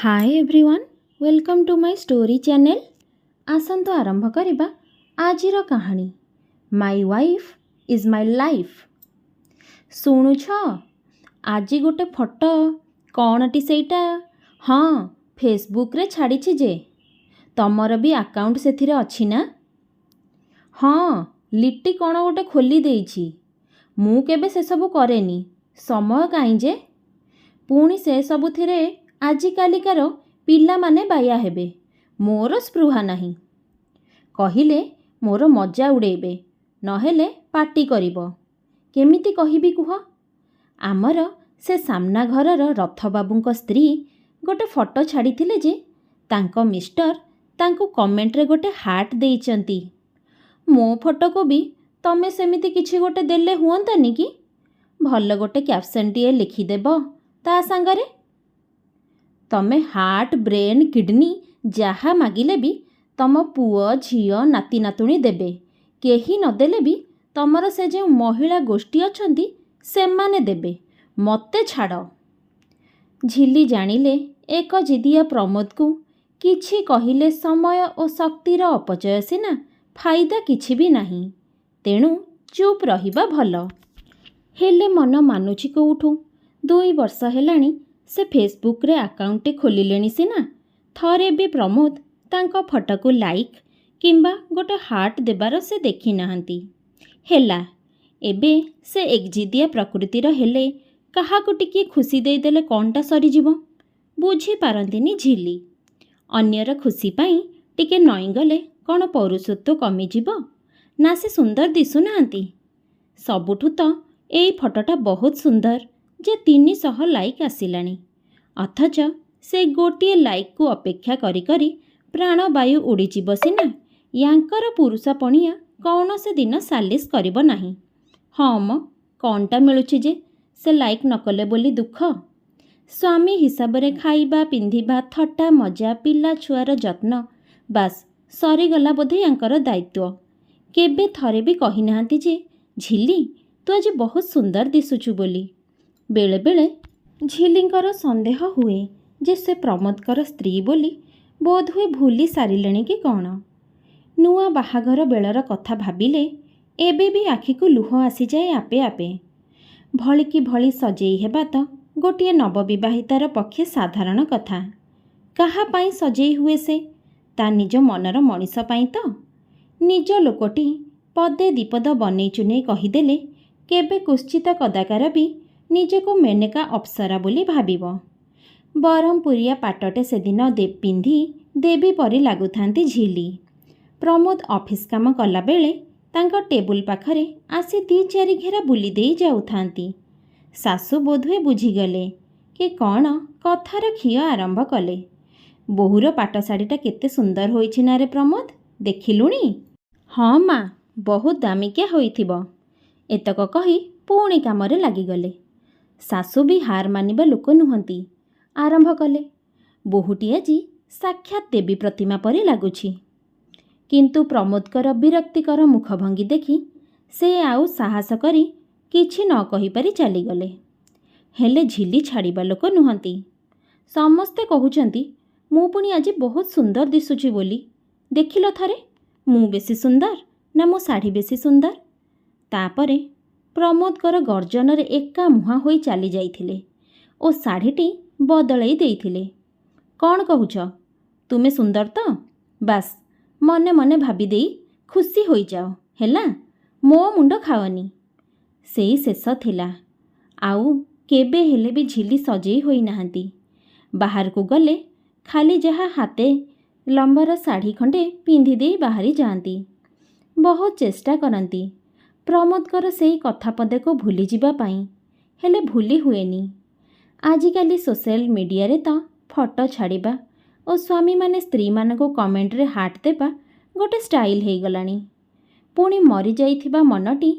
Hi everyone, welcome to my story channel. आसंतु आरंभ करिबा आजिर कहानी my wife is my life. शुणुछ आज गोटे फोटो कौनटी सेटा? हाँ, फेसबुक रे छाड़ी जे तमर भी अकाउंट सेथिरे अछि ना? हाँ, लिट्टी कौन गोटे खोली देइछि। मु केबे से सब करेनी, समय काई जे पुणी से सबु थिरे आजिकालिकार पिला माने बाया हेबे, मोर स्पृहा नहीं। कहिले मोर मजा उड़ेबे, नहेले पार्टी करिबो। केमिति कहिबी कुह? आमर से सामना घरर रथ बाबूंको स्त्री गोटे फोटो छाड़ीथिले जे तांको मिस्टर तांको कमेंट रे गोटे हार्ट देइचंती। मो फोटो को भी तमे सेमिति किछि गोटे देले हुअंतानी कि? भल गोटे कैप्शन टीए लिखिदेबो ता सांगरे। तमे हार्ट, ब्रेन, किडनी जहा मागिले भी तम पुओ झियो नाती नातुणी देबे। केही नदेले भी तमर से जो महिला गोष्ठी अछंती सेमाने देबे, मते छाड़। झिली जानिले एक जिदिया प्रमोद को किछि कहिले समय और शक्तिर अपचय सिना, फायदा किछि भी नहीं। तेणु चुप रहिबा भल। हेले मन मानुछि कोउठु? 2 वर्ष हेलाणी से फेसबुक रे अकाउंटे खोलिलेनी सिना, थरे भी प्रमोद तांको फोटो को लाइक किंबा गोटे हार्ट देबार से देखी नाहंती। हेला एबे से एकजिदिया प्रकृतिर हेले काहाको टिके खुशी देदेले कौनटा सरीजिवो बुझी पारंतिनी झिली। अन्यर खुशी पाई टिके नईगले कौन पौरुषत्व कमिजिवो ना से सुंदर दिसु नाहंती। सबुठु तो एई फोटोटा बहुत सुंदर जे 300 लाइक आसिलानी, अथच से गोटिए लाइक को अपेक्षा करी करी प्राणवायु उड़ीजिव सिना, यांकर पुरुषपणिया कौन से दिन सालिस करिब नाही। हाँ म कौनटा मिलुछि जे से लाइक नकले बोली दुख? स्वामी हिसाब रे खाइबा पिंधिबा थट्टा मजा पिला छुआर जत्न बास सरीगला बोधे यांकर दायित्व। केबे थरे भी कही नाहंती जे झिली तू आज बहुत सुंदर दिसुछु बोली। बेले बेले झिलींकर संदेह हुए जे से प्रमोदकर स्त्री बोली बोध हुए भूली सारिलेणी कि कौन। नुआ बाहाघर बेलर कथा भाबिले एबे भी आखि को लुह आसी जाए आपे आपे। भली कि भली सजेई हेबा तो गोटिए नवविवाहितार पक्षे साधारण कथा। काहा पाई सजेई हुए से? ता निज मनर मनीष पाई तो। निज लोकटी पदे दीपद बनेई चुनेई कहीदेले केबे कुश्चित कदाकार भी निजको मेनका अप्सरा बोली भाबिब। बरहमपुरिया पाटटे सेदिन पिंधि देवी परी लागुथांती झिली। प्रमोद ऑफिस काम कला बेले तांका टेबुल पाखरे आसी 2-4 घेरा बुली देई जाउथांती। सासु बोधुए बुझीगले कि कौन कथार खिय आरंभ कले। बोहुर पाट शाढ़ीटा केते सुंदर होइछि ना रे प्रमोद, देखिलुणी? हाँ माँ, बहुत दामिकिया होइथिब। एतक कही पुणी कामरे लागिगले। सासु भी हार मानिबा लोक नुहंती। आरंभ कले, बोहुटी आजी साक्षात देवी प्रतिमा परी लागुछि। किंतु प्रमोदकर विरक्तिकर मुखभंगी देखी से आउ साहस करी किछि न कहि पारी चलीगले। हेले झिली छाड़िबा लोक नुहंती। समस्ते कहउचंती मु पुणी आजी बहुत सुंदर दिसुछि बोली। देखिलो थरे, मु बेसी सुंदर ना मो साड़ी बेसी सुंदर? तापरे प्रमोदकर गर्जनरे एका मुहां होई चली जाइथिले ओ शाढ़ीटी बदलई देइथिले। कौन कहुछ? तुमे सुंदर तो? बास मने मने भाबी देई खुशी होई जाओ हेला, मो मुंड खाओनी। सेई शेष थिला। आउ केबे हेले भी झिली सजेई होई नाहंती। बाहर को गले खाली जहा हाथे लंबर साड़ी खंडे पिंधि देई बाहरी जाती। बहुत चेष्टा करती प्रमोदकर सेई कथा पदे को भूली जिबा पाई, हेले भूली हुएनी। आजिकाली सोशल मीडिया रे तो फोटो छाड़िबा और स्वामी माने स्त्री मान को कमेंट रे हार्ट देबा गोटे स्टाइल हे गलानी। पुणी मरी जाइथिबा मनटी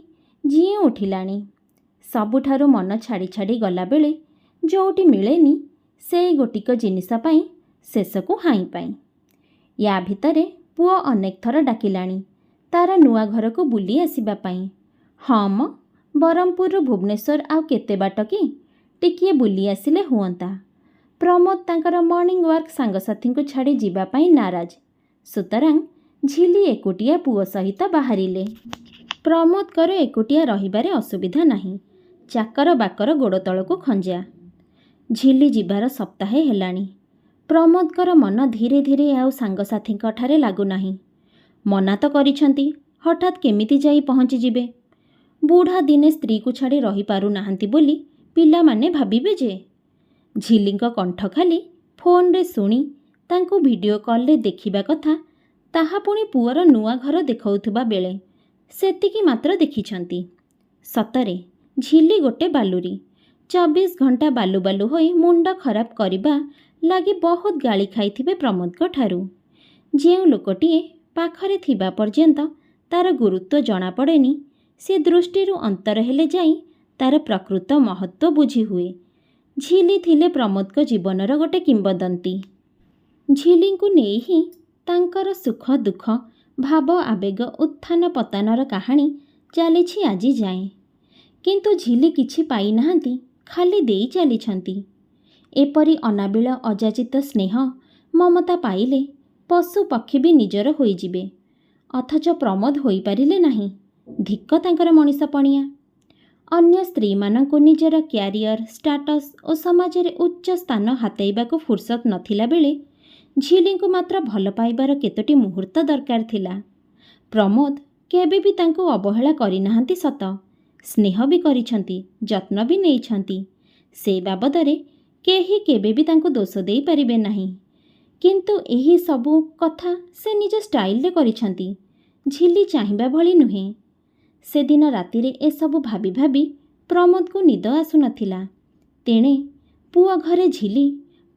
जी उठिलानी। सबुठारु मन छाड़ी छाड़ी गला बेले जोटी मिलेनी सेई गोटिक जिनिस पाई शेष को हाई पाई। या भितरे पुओ अनेक थर डाकिलानी तार नुआ घर को बुली आसिबा पाई। हाँ म बरहमपुर भुवनेश्वर आउ केते बाट कि टिकिए बुली आसिले हुअंता। प्रमोद तांकर मॉर्निंग वॉक सांगसाथी को छाड़ी जीवापाई नाराज। सुतरां झिली एकुटिया पुओ सहित बाहरिले। प्रमोदकर एकुटिया रहिबारे असुविधा नाही। चाकर बाकर गोड़ तलकू खंजा। झिली जीवार सप्ताहे हेलाणी। प्रमोदकर मन धीरे धीरे आउ सांगसाथी ठारे लागुनाही। मना तो करिछंती, हठात केमिति जाई पहुँची जिबे। बुढ़ा दिने स्त्री को छाड़ी रही पारु नाहंती बोली पिला माने भाबिबे जे। झिलींक कंठ खाली फोन रे सुनी तांको वीडियो कॉल रे देखिबा कथा ताहा पुणी पुअर नुआ घर देखाउथुबा बेले सेतिकी मात्र देखिछंती। सतरे झिली गोटे बालुरी। 24 घंटा बालु बालु होई मुंड खराब करिबा लागी बहुत गाली खाइथिबे प्रमोदक ठारू। जेउ लोकटिए पाखरे थिबा पर्यंत तार गुरुत्व जना पड़ेनी, से दृष्टिरू अंतर हेले जाई तार प्रकृत महत्व बुझी हुए। झिली थिले प्रमोदक जीवनर गोटे किंबदंती। झिली को नहीं ही तांकर सुख दुख भाव आवेग उत्थान पतनर कहानी चली आजी जाए। किंतु झिली किछि पाई नाहंती, खाली देई चलीछंती। एपरी अनाबिल अजाचित स्नेह ममता पाइले पशु पक्षी भी निजर होई जिबे, अथच प्रमोद होई पारिले नाही। धिक्क तांकर मनीषपणिया। अन्य स्त्री मानक निजर क्यारियर स्टाटस और समाज रे उच्च स्थान हातेइबाको फुर्सत नथिला बेले झिली को मात्र भल पाइबार केतोटी मुहूर्त दरकार थिला। प्रमोद केबे भी तांको अवहेला करि नाहंती सत, स्नेह भी करिछंती, जत्न भी नेइछंती। से बाबदरे केही केबे भी तांको दोष देई परिबे नाही। किंतु एही सबु कथा से निज स्टाइल रे करिछंती। झिली चाहिबा भली नुहे। से दिन राति रे ए सबु भाबी भाबी प्रमोद को निद आसु नथिला। तेणे पुआ घरे झिली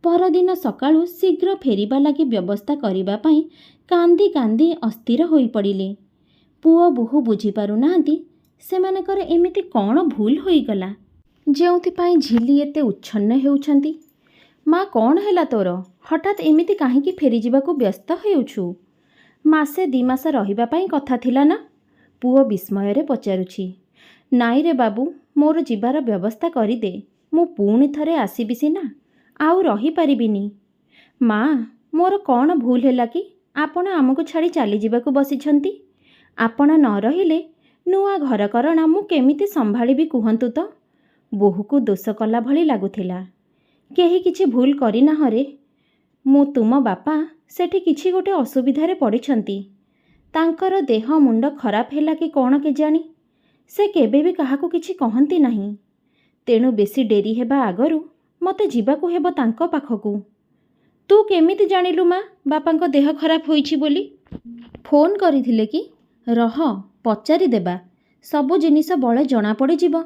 परदिन सकाळु शीघ्र फेरिबा लागी व्यवस्था करिबा पई कांदी कांदी अस्थिर होई पड़िले। पुओ बोहू बुझी पारु नाहंती सेमानकर एमिति कौन भूल होई गला जेउथि पई झिली एते उच्छन्न हेउछंती। माँ कौन हैला तोर, हठात एमिति काहींकी फेरी जिबाकू व्यस्त हेउछु? मासे 2 मास रहिबा पई कथा थिला ना? पुओ विस्मय रे पचारुछि। नाई रे बाबू, मोर जीवार व्यवस्था करी दे, मु पुणी थरे आसीबि सिना, आउ रही पारिबिनी। माँ मोर कौन भूल हैला कि आपण आमको छाड़ी चली जिबाकू बसिछंती? आपण न रहिले नुआ घर करना मु केमिति संभाळिबि कुहंतु तो? बोहू को दोष कला भली लागुथिला। केही किछि भूल करिना हरे। मु तुम बापा सेठी किछि गोटे असुविधारे पड़िछंती। तांकर देह मुंड खराब हैला कि कौन केजानी, से केबे भी काहाकू किछि कहंती नाही। तेणु बेसी डेरी हेबा आगरु मते जीवाकू हेबो तांको पाखकू। तू केमिति जानिलु माँ बापांको देह खराब होईछि बोली? फोन करिथिले कि? रह पचारि देबा, सबु जिनिस बळे जणा पड़ी जिवो।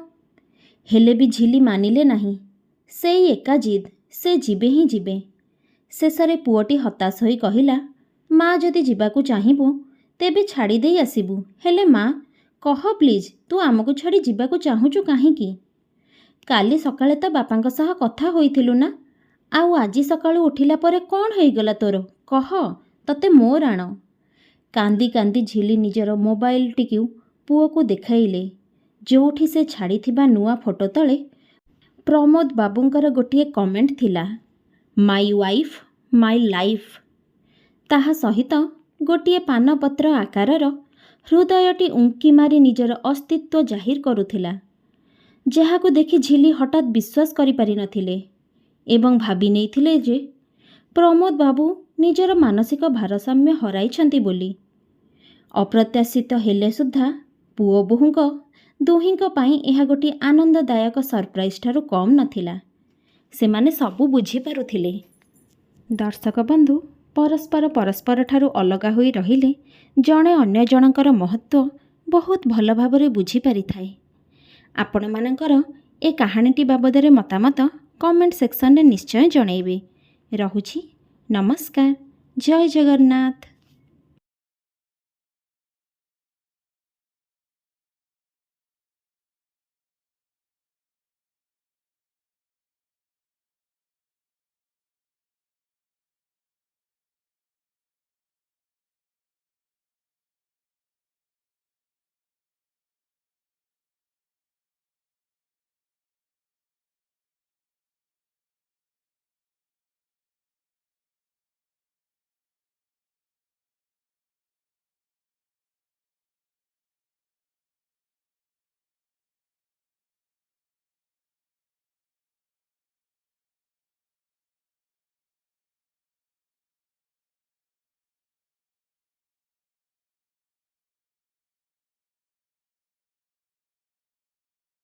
हेले भी झिली मानिले नाही। सेई एका जिद, से जिबे ही जिबे। शेषरे पुओटी हताश होई कहिला, माँ जदि जिबाकू चाहिबू तेबे छाड़ी देई आसिबू, हेले माँ कह प्लीज तू आमको छाड़ी जिबाकू चाहुचु काहींकी? काली सकाळे तो बापांक सह कथा होइथिलु ना, आउ आजी सकाळु उठिला परे कौन होइगला तोर, कह तते मोर आण। कांदी कांदी झिली निजर मोबाइल टिक्यू पुओ को देखाइले, जोठी से छाड़ीथिबा नुआ फोटो तले प्रमोद बाबूंकर गोटिए कमेंट थिला, माई वाइफ माई लाइफ। ताहा सहित गोटिए पानपत्र आकारर हृदयटी उंकी मारी निजर अस्तित्व जाहिर करुथिला, जहाकू देखि झिली हठात विश्वास करि पारि नथिले एवं भाबी नेइथिले जे प्रमोद बाबू निजर मानसिक भारसाम्य हराइछंती बोली। अप्रत्याशित हेले सुद्धा पुओ बोहूंक दुहींक पाई एहा गोटिए आनंददायक सरप्राइज ठारू कम नथिला। सेमाने सबु बुझी पारुथिले। दर्शक बंधु, परस्पर परस्पर ठारू अलगा होई रहिले जणे अन्य जनकर महत्व बहुत भल भाबरे बुझी पारि थाए। आपण मानकर ए कहानीटी बाबदरे मतामत कमेंट सेक्शन रे निश्चय जणैबे। रहुछि नमस्कार। जय जगन्नाथ।